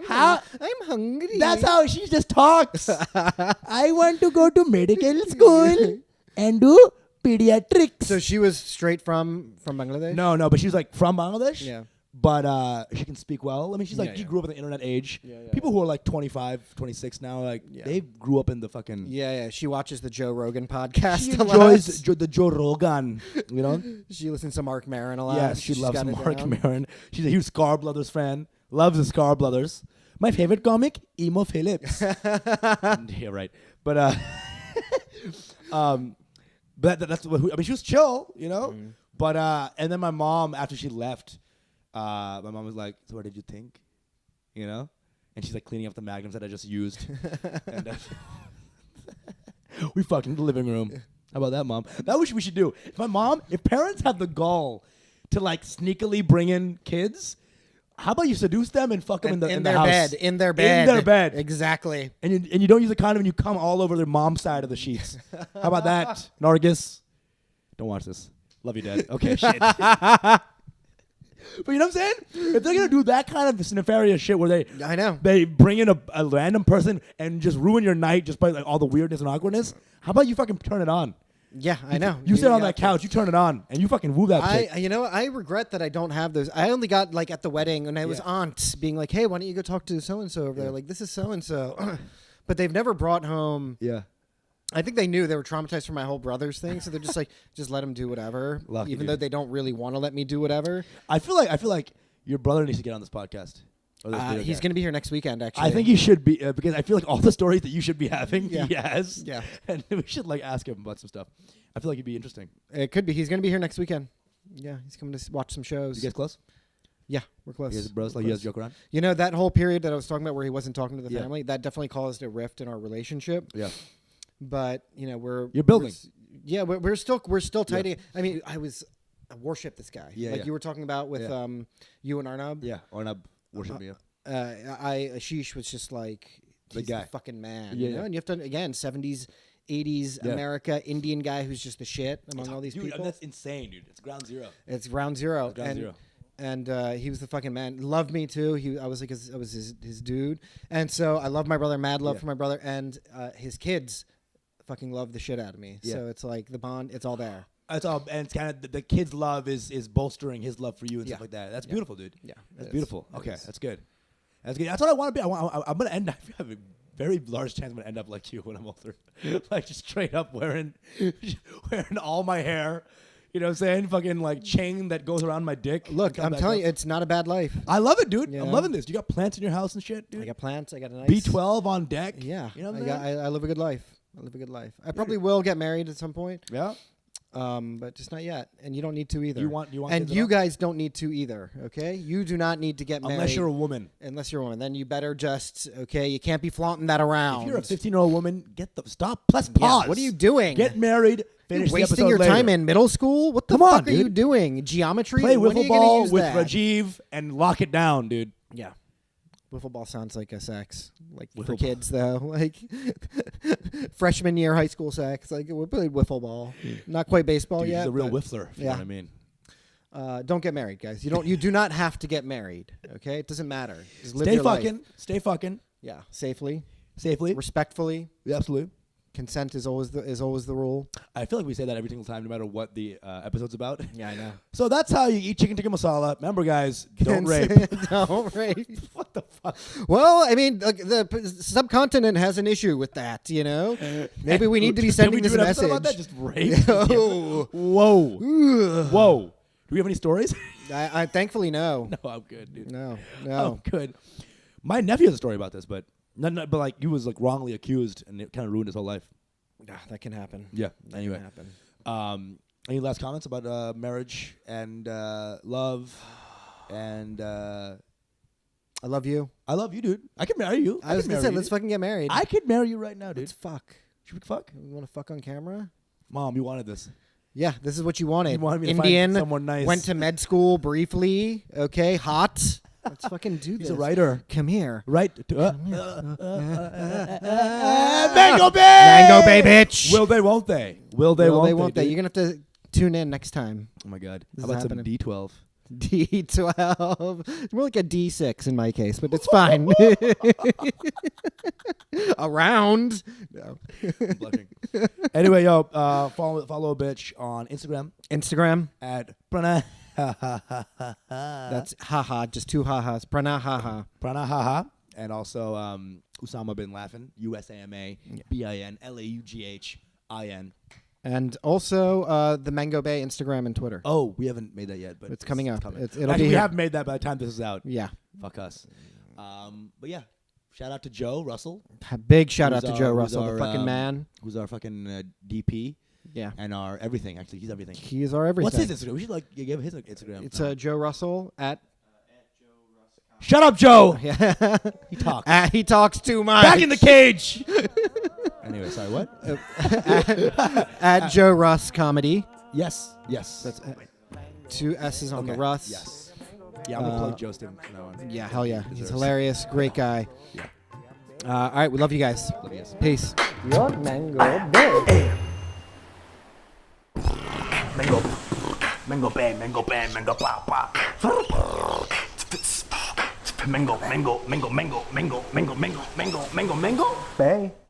I'm hungry." That's how she just talks. I want to go to medical school and do pediatrics. So she was straight from Bangladesh. No, but she was like from Bangladesh. Yeah. But she can speak well. I mean, she's like, she grew up in the internet age. Yeah. People who are like 25, 26 now, like they grew up in the fucking. Yeah. She watches the Joe Rogan podcast. She enjoys the Joe Rogan, you know? She listens to Mark Maron a lot. Yeah, she loves Mark Maron. She's a huge Scar Brothers fan. Loves the Scar Brothers. My favorite comic, Emo Phillips. Yeah, right. But that's what I mean. She was chill, you know. Mm. But and then my mom, after she left. My mom was like, so what did you think? You know? And she's like cleaning up the magnums that I just used. And we fucked in the living room. How about that, Mom? That's what we should do. If parents have the gall to like sneakily bring in kids, how about you seduce them and fuck them in the house? In their bed. Exactly. And you don't use a condom and you come all over their mom's side of the sheets. How about that, Nargis? Don't watch this. Love you, Dad. Okay, shit. But you know what I'm saying? If they're gonna do that kind of nefarious shit where I know. they bring in a random person and just ruin your night just by like all the weirdness and awkwardness, how about you fucking turn it on? Yeah, I know. You sit on that got couch, you turn it on, and you fucking woo that chick. You know, I regret that I don't have those. I only got like at the wedding, and I was Yeah. aunt being like, "Hey, why don't you go talk to so and so over there? Like, this is so and so." But they've never brought home. Yeah. I think they knew they were traumatized from my whole brothers thing, so they're just like, just let him do whatever, Lucky, even dude. though they don't really want to let me do whatever. I feel like your brother needs to get on this podcast. Or this video He's cast. going to be here next weekend, actually. I think he should be because I feel like all the stories that you should be having, Yeah. he has. Yeah. And we should like ask him about some stuff. I feel like it'd be interesting. It could be. He's going to be here next weekend. Yeah, he's coming to watch some shows. You guys close? Yeah, we're close. You guys bros? We're Like you guys close. joke around? You know, that whole period that I was talking about where he wasn't talking to the Yeah. family, that definitely caused a rift in our relationship. Yeah. But, you know, You're building. We're still tight. I mean, I worship this guy. Yeah, like yeah. you were talking about with Yeah. You and Arnab. Yeah. Arnab worship me. Ashish was just like The he's guy. fucking man. Yeah, You know? yeah. And you have to, again, 70s, 80s Yeah. America, Indian guy who's just the shit among all these Dude, people. that's insane, dude. It's ground zero. It's round zero. Ground zero. And he was the fucking man. Loved me too. I was like his dude. And so I love my brother. Mad love Yeah. for my brother. And his kids fucking love the shit out of me. Yeah. So it's like the bond. It's all there. It's all, and it's kind of the kid's love is bolstering his love for you and Yeah. stuff like that. That's Yeah. beautiful, dude. Yeah, That's it is. beautiful. It Okay, is. that's good. That's good. That's what I want to be. I'm gonna end. I have a very large chance I'm gonna end up like you when I'm older, like just straight up wearing all my hair. You know what I'm saying? Fucking like chain that goes around my dick. Look, Come I'm back telling up. you, it's not a bad life. I love it, dude. You I'm know? loving this. You got plants in your house and shit, dude. I got plants. I got a nice B12 on deck. Yeah, You know what I'm I live a good life. I probably will get married at some point. Yeah. But just not yet. And you don't need to either. You want and kids at you all? guys don't need to either. Okay, you do not need to get married Unless you're a woman. Unless you're a woman, then you better just You can't be flaunting that around. If you're a 15-year-old woman, stop. Press Yeah, pause. what are you doing? Get married. You're Finish the wasting episode your later. time in middle school. What the Come on, fuck are you dude. doing? Geometry. Play When are wiffle you gonna ball use with that? Rajiv and lock it down, dude. Yeah. Wiffle ball sounds like a sex, like Wiffle for ball. kids though. Like freshman year high school sex. Like we played wiffle ball, not quite baseball Dude, yet. he's a real but, whiffler, if you yeah. know what I mean. Don't get married, guys. You do not have to get married. Okay, it doesn't matter. Just live Stay your life. fucking. Stay fucking. Yeah, safely, Safely. respectfully. Yeah, absolutely. Consent is always the rule. I feel like we say that every single time, no matter what the episode's about. Yeah, I know. So that's how you eat chicken tikka masala. Remember, guys, don't rape. Don't rape. What the fuck? Well, I mean, the subcontinent has an issue with that. You know, maybe we need to be sending Did we this do an episode message. about that? Just rape. Oh. Whoa. Ugh. Whoa. Do we have any stories? I thankfully no. No, I'm good, dude. No. I'm good. My nephew has a story about this, but but like he was like wrongly accused, and it kind of ruined his whole life. That can happen. Yeah. That Anyway. can happen. Any last comments about marriage and love and I love you. I love you, dude. I could marry you. I was could gonna marry say, you, let's dude. fucking get married. I could marry you right now, dude. Let's fuck. Should we fuck? You want to fuck on camera? Mom, you wanted this. Yeah, this is what you wanted. You wanted me to Indian, find someone nice. went to med school briefly. Okay, hot. Let's fucking do this. He's a writer. Come here. Right. Mango Bay! Mango Bay, bitch. Will they, won't they? Will they, won't they? You're going to have to tune in next time. Oh, my God. This How about is some happening. D12? D12. It's more like a D6 in my case, but it's fine. Around. No. I'm blushing. Anyway, yo, follow a bitch on Instagram Instagram. at Prana. That's haha, just two ha-has. Prana haha. Prana haha. And also Usama bin Laughin, USAMA, BINLAUGHIN. And also the Mango Bay Instagram and Twitter. Oh, we haven't made that yet, but It's coming up. Coming. It'll Actually, be we here. have made that by the time this is out. Yeah. Fuck us. But yeah, shout out to Joe Russell, Big shout out Who's to Joe our- Russell, who's the our, fucking man. who's our fucking DP Yeah. and our everything. Actually, he's everything. He is our everything. What's his Instagram? We should give his Instagram. It's Joe Russell at. Shut up, Joe. Yeah. He talks. He talks too much. Back in the cage. Anyway, sorry. What? At Joe Russ Comedy. Yes. That's two S's on the Okay. Russ. Yes. Yeah, I'm gonna plug Joe Stim from now on. Yeah, hell yeah. He's Deserves. hilarious. Great guy. Yeah. All right, we love you guys. Love you guys. Peace. Your mango bay. Mango bang, mango bang, mango pow pow. Mango, mango, mango, mango, mango, mango, mango, mango, mango, mango. Bay.